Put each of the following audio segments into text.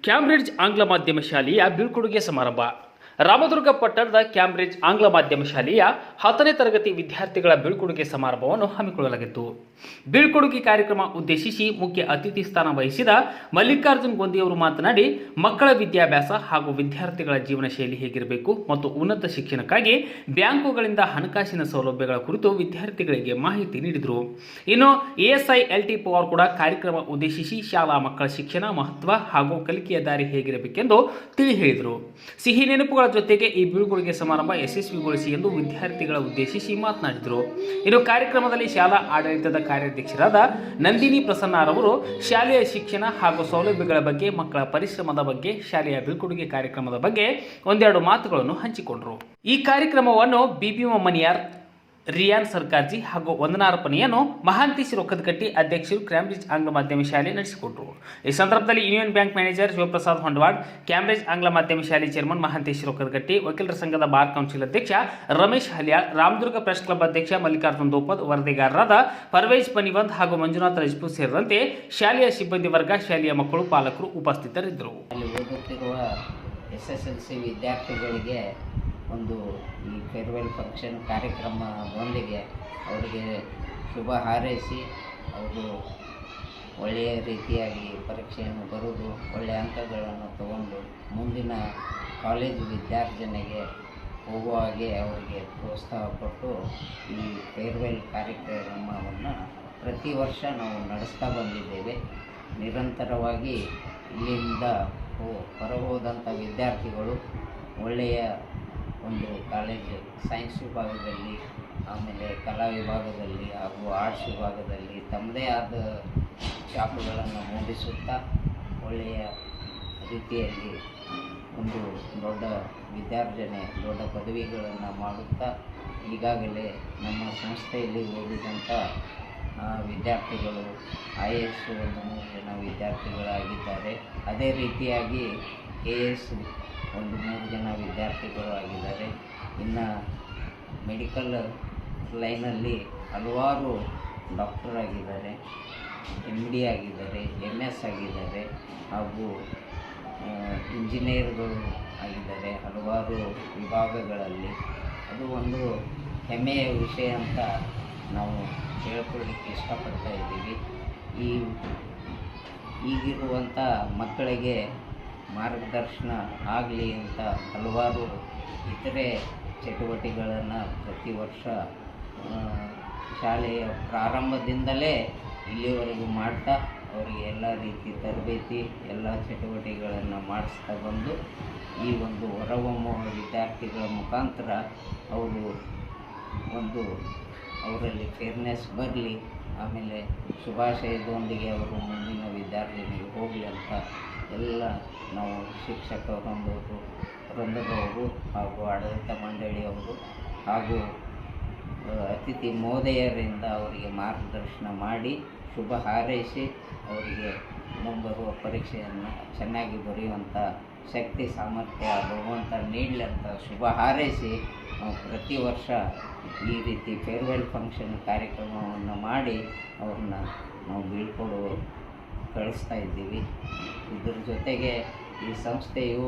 Cambridge ಆಂಗ್ಲ ಮಾಧ್ಯಮ ಶಾಲೆಯ ಬೀಳ್ಕೊಡುಗೆ ಸಮಾರಂಭ. ರಾಮದುರ್ಗ ಪಟ್ಟಣದ ಕ್ಯಾಂಬ್ರಿಡ್ಜ್ ಆಂಗ್ಲ ಮಾಧ್ಯಮ ಶಾಲೆಯ 10ನೇ ತರಗತಿ ವಿದ್ಯಾರ್ಥಿಗಳ ಬೀಳ್ಕೊಡುಗೆ ಸಮಾರಂಭವನ್ನು ಹಮ್ಮಿಕೊಳ್ಳಲಾಗಿತ್ತು. ಬೀಳ್ಕೊಡುಗೆ ಕಾರ್ಯಕ್ರಮ ಉದ್ದೇಶಿಸಿ ಮುಖ್ಯ ಅತಿಥಿ ಸ್ಥಾನ ವಹಿಸಿದ ಮಲ್ಲಿಕಾರ್ಜುನ್ ಗೊಂದಿಯವರು ಮಾತನಾಡಿ, ಮಕ್ಕಳ ವಿದ್ಯಾಭ್ಯಾಸ ಹಾಗೂ ವಿದ್ಯಾರ್ಥಿಗಳ ಜೀವನ ಶೈಲಿ ಹೇಗಿರಬೇಕು ಮತ್ತು ಉನ್ನತ ಶಿಕ್ಷಣಕ್ಕಾಗಿ ಬ್ಯಾಂಕುಗಳಿಂದ ಹಣಕಾಸಿನ ಸೌಲಭ್ಯಗಳ ಕುರಿತು ವಿದ್ಯಾರ್ಥಿಗಳಿಗೆ ಮಾಹಿತಿ ನೀಡಿದರು. ಇನ್ನು ಎಎಸ್ಐ ಎಲ್ಟಿ ಪವರ್ ಕೂಡ ಕಾರ್ಯಕ್ರಮ ಉದ್ದೇಶಿಸಿ ಶಾಲಾ ಮಕ್ಕಳ ಶಿಕ್ಷಣ ಮಹತ್ವ ಹಾಗೂ ಕಲಿಕೆಯ ದಾರಿ ಹೇಗಿರಬೇಕೆಂದು ತಿಳಿ ಹೇಳಿದರು. ಸಿಹಿ ನೆನಪುಗಳ ಜೊತೆಗೆ ಈ ಬೀಳ್ಕೊಡುಗೆ ಸಮಾರಂಭ ಯಶಸ್ವಿಗೊಳಿಸಿ ಎಂದು ವಿದ್ಯಾರ್ಥಿಗಳ ಉದ್ದೇಶಿಸಿ ಮಾತನಾಡಿದರು. ಇನ್ನು ಕಾರ್ಯಕ್ರಮದಲ್ಲಿ ಶಾಲಾ ಆಡಳಿತದ ಕಾರ್ಯಾಧ್ಯಕ್ಷರಾದ ನಂದಿನಿ ಪ್ರಸನ್ನರವರು ಶಾಲೆಯ ಶಿಕ್ಷಣ ಹಾಗೂ ಸೌಲಭ್ಯಗಳ ಬಗ್ಗೆ, ಮಕ್ಕಳ ಪರಿಶ್ರಮದ ಬಗ್ಗೆ, ಶಾಲೆಯ ಬೀಳ್ಕೊಡುಗೆ ಕಾರ್ಯಕ್ರಮದ ಬಗ್ಗೆ ಒಂದೆರಡು ಮಾತುಗಳನ್ನು ಹಂಚಿಕೊಂಡರು. ಈ ಕಾರ್ಯಕ್ರಮವನ್ನು ಬಿಬಿಎಂ ಮನಿಯಾರ್, ರಿಯಾನ್ ಸರ್ಕಾರ್ಜಿ ಹಾಗೂ ವಂದನಾರ್ಪಣೆಯನ್ನು ಮಹಾಂತೇಶ್ ರೊಕ್ಕದಕಟ್ಟಿ ಅಧ್ಯಕ್ಷರು ಕ್ಯಾಂಬ್ರಿಡ್ಜ್ ಆಂಗ್ಲ ಮಾಧ್ಯಮ ಶಾಲೆ ನಡೆಸಿಕೊಟ್ಟರು. ಈ ಸಂದರ್ಭದಲ್ಲಿ Union Bank manager Shivaprasad Hondawad, Cambridge ಆಂಗ್ಲ ಮಾಧ್ಯಮ ಶಾಲೆ ಚೇರ್ಮನ್ ಮಹಾಂತೇಶ್ ರೊಕ್ಕದಕಟ್ಟಿ, ವಕೀಲರ ಸಂಘದ ಬಾರ್ ಕೌನ್ಸಿಲ್ ಅಧ್ಯಕ್ಷ ರಮೇಶ್ ಹಲ್ಯಾಳ್, ರಾಮದುರ್ಗ ಪ್ರೆಸ್ ಕ್ಲಬ್ ಅಧ್ಯಕ್ಷ ಮಲ್ಲಿಕಾರ್ಜುನ್ ದೋಪದ್, ವರದಿಗಾರರಾದ ಪರ್ವೇಜ್ ಪನಿವಂತ್ ಹಾಗೂ ಮಂಜುನಾಥ್ ರಜಪೂತ್ ಸೇರಿದಂತೆ ಶಾಲೆಯ ಸಿಬ್ಬಂದಿ ವರ್ಗ, ಶಾಲೆಯ ಮಕ್ಕಳು, ಪಾಲಕರು ಉಪಸ್ಥಿತರಿದ್ದರು. SSLC ವಿದ್ಯಾರ್ಥಿಗಳಿಗೆ ಒಂದು ಈ ಫೇರ್ವೆಲ್ ಫಂಕ್ಷನ್ ಕಾರ್ಯಕ್ರಮದೊಂದಿಗೆ ಅವರಿಗೆ ಶುಭ ಹಾರೈಸಿ ಅವರು ಒಳ್ಳೆಯ ರೀತಿಯಾಗಿ ಪರೀಕ್ಷೆಯನ್ನು ಬರೆದು ಒಳ್ಳೆಯ ಅಂಕಗಳನ್ನು ತಗೊಂಡು ಮುಂದಿನ ಕಾಲೇಜು ವಿದ್ಯಾರ್ಜನೆಗೆ ಹೋಗುವ ಹಾಗೆ ಅವರಿಗೆ ಪ್ರೋತ್ಸಾಹ ಕೊಟ್ಟು ಈ ಫೇರ್ವೆಲ್ ಕಾರ್ಯಕ್ರಮವನ್ನು ಪ್ರತಿ ವರ್ಷ ನಾವು ನಡೆಸ್ತಾ ಬಂದಿದ್ದೇವೆ. ನಿರಂತರವಾಗಿ ಇಲ್ಲಿಂದ ಹೊರಹೋದಂಥ ವಿದ್ಯಾರ್ಥಿಗಳು ಒಳ್ಳೆಯ ಒಂದು ಕಾಲೇಜು ಸೈನ್ಸ್ ವಿಭಾಗದಲ್ಲಿ, ಆಮೇಲೆ ಕಲಾ ವಿಭಾಗದಲ್ಲಿ ಹಾಗೂ ಆರ್ಟ್ಸ್ ವಿಭಾಗದಲ್ಲಿ ತಮ್ಮದೇ ಆದ ಛಾಪುಗಳನ್ನು ಮೂಡಿಸುತ್ತಾ ಒಳ್ಳೆಯ ರೀತಿಯಲ್ಲಿ ಒಂದು ದೊಡ್ಡ ವಿದ್ಯಾರ್ಜನೆ, ದೊಡ್ಡ ಪದವಿಗಳನ್ನು ಮಾಡುತ್ತಾ ಈಗಾಗಲೇ ನಮ್ಮ ಸಂಸ್ಥೆಯಲ್ಲಿ ಓದಿದಂಥ ವಿದ್ಯಾರ್ಥಿಗಳು IAS ಒಂದು 3 ಜನ ವಿದ್ಯಾರ್ಥಿಗಳಾಗಿದ್ದಾರೆ. ಅದೇ ರೀತಿಯಾಗಿ AS ಒಂದು 3 ಜನ ವಿದ್ಯಾರ್ಥಿಗಳು ಆಗಿದ್ದಾರೆ. ಇನ್ನು ಮೆಡಿಕಲ್ ಲೈನಲ್ಲಿ ಹಲವಾರು ಡಾಕ್ಟರ್ ಆಗಿದ್ದಾರೆ, MD ಆಗಿದ್ದಾರೆ, MS ಆಗಿದ್ದಾರೆ ಹಾಗೂ ಇಂಜಿನಿಯರ್ಗಳು ಆಗಿದ್ದಾರೆ ಹಲವಾರು ವಿಭಾಗಗಳಲ್ಲಿ. ಅದು ಒಂದು ಹೆಮ್ಮೆಯ ವಿಷಯ ಅಂತ ನಾವು ಹೇಳ್ಕೊಳ್ಳಿಕ್ಕೆ ಇಷ್ಟಪಡ್ತಾ ಇದ್ದೀವಿ. ಈಗಿರುವಂಥ ಮಕ್ಕಳಿಗೆ ಮಾರ್ಗದರ್ಶನ ಆಗಲಿ ಅಂತ ಹಲವಾರು ಇತರೆ ಚಟುವಟಿಕೆಗಳನ್ನು ಪ್ರತಿ ವರ್ಷ ಶಾಲೆಯ ಪ್ರಾರಂಭದಿಂದಲೇ ಇಲ್ಲಿವರೆಗೂ ಮಾಡ್ತಾ ಅವರಿಗೆ ಎಲ್ಲ ರೀತಿ ತರಬೇತಿ, ಎಲ್ಲ ಚಟುವಟಿಕೆಗಳನ್ನು ಮಾಡಿಸ್ತಾ ಬಂದು ಈ ಒಂದು ಹೊರಹೊಮ್ಮುವ ವಿದ್ಯಾರ್ಥಿಗಳ ಮುಖಾಂತರ ಅವರು ಒಂದು ಅವರಲ್ಲಿ ಫೇರ್ನೆಸ್ ಬರಲಿ, ಆಮೇಲೆ ಶುಭಾಶಯದೊಂದಿಗೆ ಅವರು ಮುಂದಿನ ವಿದ್ಯಾರ್ಥಿಗಳಿಗೆ ಹೋಗಲಿ ಅಂತ ಎಲ್ಲ ನಾವು ಶಿಕ್ಷಕ ವೃಂದದವರು ಹಾಗೂ ಆಡಳಿತ ಮಂಡಳಿಯವರು ಹಾಗೂ ಅತಿಥಿ ಮಹೋದಯರಿಂದ ಅವರಿಗೆ ಮಾರ್ಗದರ್ಶನ ಮಾಡಿ ಶುಭ ಹಾರೈಸಿ ಅವರಿಗೆ ಮುಂಬರುವ ಪರೀಕ್ಷೆಯನ್ನು ಚೆನ್ನಾಗಿ ಬರೆಯುವಂಥ ಶಕ್ತಿ ಸಾಮರ್ಥ್ಯ ಭಗವಂತ ನೀಡಲಿ ಅಂತ ಶುಭ ಹಾರೈಸಿ ನಾವು ಪ್ರತಿ ವರ್ಷ ಈ ರೀತಿ ಫೇರ್ವೆಲ್ ಫಂಕ್ಷನ್ ಕಾರ್ಯಕ್ರಮವನ್ನು ಮಾಡಿ ಅವ್ರನ್ನ ನಾವು ಕಳಿಸ್ತಾ ಇದ್ದೀವಿ. ಇದರ ಜೊತೆಗೆ ಈ ಸಂಸ್ಥೆಯು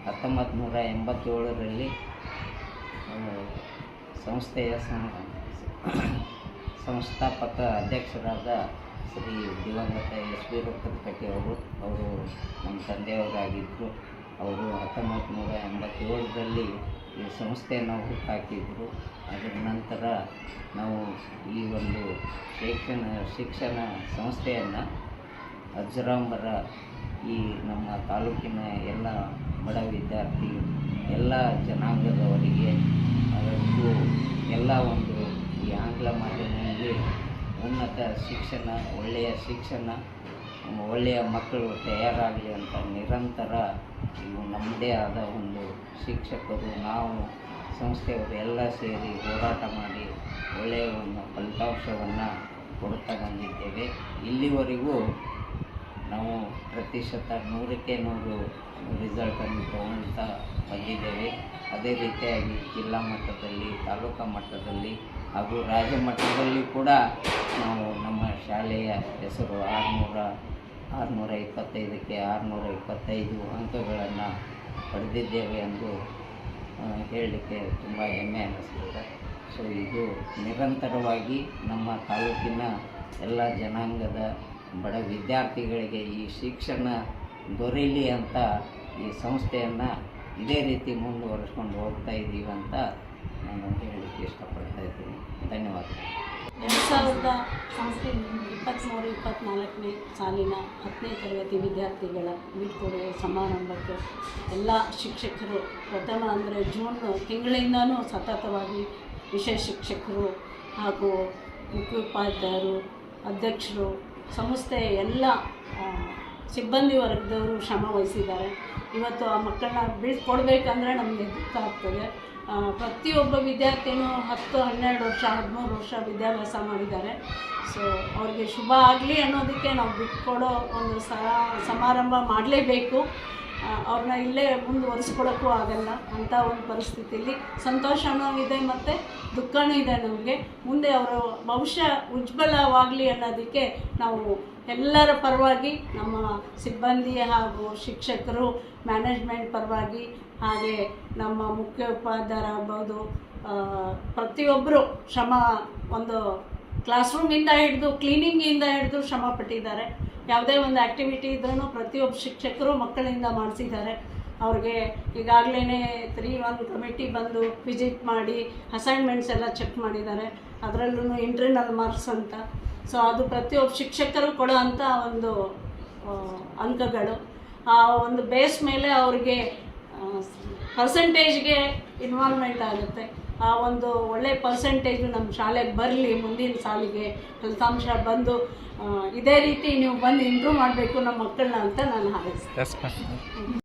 1987ರಲ್ಲಿ ಸಂಸ್ಥೆಯ ಸಂಸ್ಥಾಪಕ ಅಧ್ಯಕ್ಷರಾದ ಶ್ರೀ ದಿವಂಗತ SP ರೊಕ್ಕದಕಟ್ಟಿ ಅವರು ನಮ್ಮ ತಂದೆಯವರಾಗಿದ್ದರು. ಅವರು 1987ರಲ್ಲಿ ಈ ಸಂಸ್ಥೆಯನ್ನು ಹುಟ್ಟಾಕಿದ್ರು. ಅದರ ನಂತರ ನಾವು ಈ ಒಂದು ಶಿಕ್ಷಣ ಸಂಸ್ಥೆಯನ್ನು ಅಜ್ರಾಂಬರ ಈ ನಮ್ಮ ತಾಲೂಕಿನ ಎಲ್ಲ ಬಡ ವಿದ್ಯಾರ್ಥಿ, ಎಲ್ಲ ಜನಾಂಗದವರಿಗೆ ಅದಕ್ಕೂ ಎಲ್ಲ ಒಂದು ಈ ಆಂಗ್ಲ ಮಾಧ್ಯಮದಲ್ಲಿ ಉನ್ನತ ಶಿಕ್ಷಣ, ಒಳ್ಳೆಯ ಶಿಕ್ಷಣ, ಒಳ್ಳೆಯ ಮಕ್ಕಳು ತಯಾರಾಗಲಿ ಅಂತ ನಿರಂತರ ಇವು ನಮ್ಮದೇ ಆದ ಒಂದು ಶಿಕ್ಷಕರು, ನಾವು ಸಂಸ್ಥೆಯವರು ಎಲ್ಲ ಸೇರಿ ಹೋರಾಟ ಮಾಡಿ ಒಳ್ಳೆಯ ಒಂದು ಫಲಿತಾಂಶವನ್ನು ಕೊಡ್ತಾ ಬಂದಿದ್ದೇವೆ. ಇಲ್ಲಿವರೆಗೂ ನಾವು ಪ್ರತಿಶತ 100ಕ್ಕೆ 100 ರಿಸಲ್ಟನ್ನು ತಗೊಳ್ತಾ ಬಂದಿದ್ದೇವೆ. ಅದೇ ರೀತಿಯಾಗಿ ಜಿಲ್ಲಾ ಮಟ್ಟದಲ್ಲಿ, ತಾಲೂಕಾ ಮಟ್ಟದಲ್ಲಿ ಹಾಗೂ ರಾಜ್ಯ ಮಟ್ಟದಲ್ಲಿ ಕೂಡ ನಾವು ನಮ್ಮ ಶಾಲೆಯ ಹೆಸರು 600 625ಕ್ಕೆ 625 ಅಂಕಗಳನ್ನು ಪಡೆದಿದ್ದೇವೆ ಎಂದು ಹೇಳಲಿಕ್ಕೆ ತುಂಬ ಹೆಮ್ಮೆ ಅನ್ನಿಸ್ತದೆ. ಸೊ ಇದು ನಿರಂತರವಾಗಿ ನಮ್ಮ ತಾಲೂಕಿನ ಎಲ್ಲ ಜನಾಂಗದ ಬಡ ವಿದ್ಯಾರ್ಥಿಗಳಿಗೆ ಈ ಶಿಕ್ಷಣ ದೊರೆಯಲಿ ಅಂತ ಈ ಸಂಸ್ಥೆಯನ್ನು ಇದೇ ರೀತಿ ಮುಂದುವರಿಸ್ಕೊಂಡು ಹೋಗ್ತಾ ಇದ್ದೀವಿ ಅಂತ ನಾನು ಹೇಳಲಿಕ್ಕೆ ಇಷ್ಟಪಡ್ತಾ ಇದ್ದೀನಿ. ಧನ್ಯವಾದಗಳು. 2023-24ನೇ ಸಾಲಿನ 10ನೇ ತರಗತಿ ವಿದ್ಯಾರ್ಥಿಗಳ ಬೀಳ್ಕೊಡುಗೆ ಸಮಾರಂಭಕ್ಕೆ ಎಲ್ಲ ಶಿಕ್ಷಕರು ಪ್ರಥಮ ಅಂದರೆ ಜೂನ್ ತಿಂಗಳಿಂದನೂ ಸತತವಾಗಿ ವಿಷಯ ಶಿಕ್ಷಕರು ಹಾಗೂ ಮುಖ್ಯೋಪಾಧ್ಯಾಯರು, ಅಧ್ಯಕ್ಷರು, ಸಂಸ್ಥೆಯ ಎಲ್ಲ ಸಿಬ್ಬಂದಿ ವರ್ಗದವರು ಶ್ರಮ ವಹಿಸಿದ್ದಾರೆ. ಇವತ್ತು ಆ ಮಕ್ಕಳನ್ನ ಬೀಳ್ಕೊಡ್ಬೇಕಂದ್ರೆ ನಮಗೆ ದುಃಖ ಆಗ್ತದೆ. ಪ್ರತಿಯೊಬ್ಬ ವಿದ್ಯಾರ್ಥಿನೂ 10, 12 ವರ್ಷ, 13 ವರ್ಷ ವಿದ್ಯಾಭ್ಯಾಸ ಮಾಡಿದ್ದಾರೆ. ಸೊ ಅವ್ರಿಗೆ ಶುಭ ಆಗಲಿ ಅನ್ನೋದಕ್ಕೆ ನಾವು ಬಿಟ್ಕೊಡೋ ಒಂದು ಸಮಾರಂಭ ಮಾಡಲೇಬೇಕು. ಅವ್ರನ್ನ ಇಲ್ಲೇ ಮುಂದುವರಿಸ್ಕೊಳಕ್ಕೂ ಆಗಲ್ಲ ಅಂಥ ಒಂದು ಪರಿಸ್ಥಿತಿಯಲ್ಲಿ ಸಂತೋಷವೂ ಇದೆ ಮತ್ತು ದುಃಖವೂ ಇದೆ. ನಮಗೆ ಮುಂದೆ ಅವರ ಭವಿಷ್ಯ ಉಜ್ವಲವಾಗಲಿ ಅನ್ನೋದಕ್ಕೆ ನಾವು ಎಲ್ಲರ ಪರವಾಗಿ ನಮ್ಮ ಸಿಬ್ಬಂದಿ ಹಾಗೂ ಶಿಕ್ಷಕರು, ಮ್ಯಾನೇಜ್ಮೆಂಟ್ ಪರವಾಗಿ, ಹಾಗೆ ನಮ್ಮ ಮುಖ್ಯೋಪಾಧ್ಯಾಯರಾಗ್ಬೋದು, ಪ್ರತಿಯೊಬ್ಬರು ಶ್ರಮ, ಒಂದು ಕ್ಲಾಸ್ ರೂಮಿಂದ ಹಿಡಿದು ಕ್ಲೀನಿಂಗಿಂದ ಹಿಡಿದು ಶ್ರಮ ಪಟ್ಟಿದ್ದಾರೆ. ಯಾವುದೇ ಒಂದು ಆ್ಯಕ್ಟಿವಿಟಿ ಇದ್ರೂ ಪ್ರತಿಯೊಬ್ಬ ಶಿಕ್ಷಕರು ಮಕ್ಕಳಿಂದ ಮಾಡಿಸಿದ್ದಾರೆ. ಅವ್ರಿಗೆ ಈಗಾಗಲೇ 3-1 ಕಮಿಟಿ ಬಂದು ವಿಸಿಟ್ ಮಾಡಿ ಅಸೈನ್ಮೆಂಟ್ಸ್ ಎಲ್ಲ ಚೆಕ್ ಮಾಡಿದ್ದಾರೆ. ಅದರಲ್ಲೂ ಇಂಟರ್ನಲ್ ಮಾರ್ಕ್ಸ್ ಅಂತ. ಸೊ ಅದು ಪ್ರತಿಯೊಬ್ಬ ಶಿಕ್ಷಕರು ಕೊಡೋ ಅಂಥ ಒಂದು ಅಂಕಗಳು. ಆ ಒಂದು ಬೇಸ್ ಮೇಲೆ ಅವ್ರಿಗೆ ಪರ್ಸೆಂಟೇಜ್ಗೆ ಇನ್ವಾಲ್ವ್ಮೆಂಟ್ ಆಗುತ್ತೆ. ಆ ಒಂದು ಒಳ್ಳೆಯ ಪರ್ಸೆಂಟೇಜು ನಮ್ಮ ಶಾಲೆಗೆ ಬರಲಿ, ಮುಂದಿನ ಸಾಲಿಗೆ ಫಲಿತಾಂಶ ಬಂದು ಇದೇ ರೀತಿ ನೀವು ಬಂದು ಇಂಪ್ರೂವ್ ಮಾಡಬೇಕು ನಮ್ಮ ಮಕ್ಕಳನ್ನ ಅಂತ ನಾನು ಹಾರೈಸ್ತೀನಿ.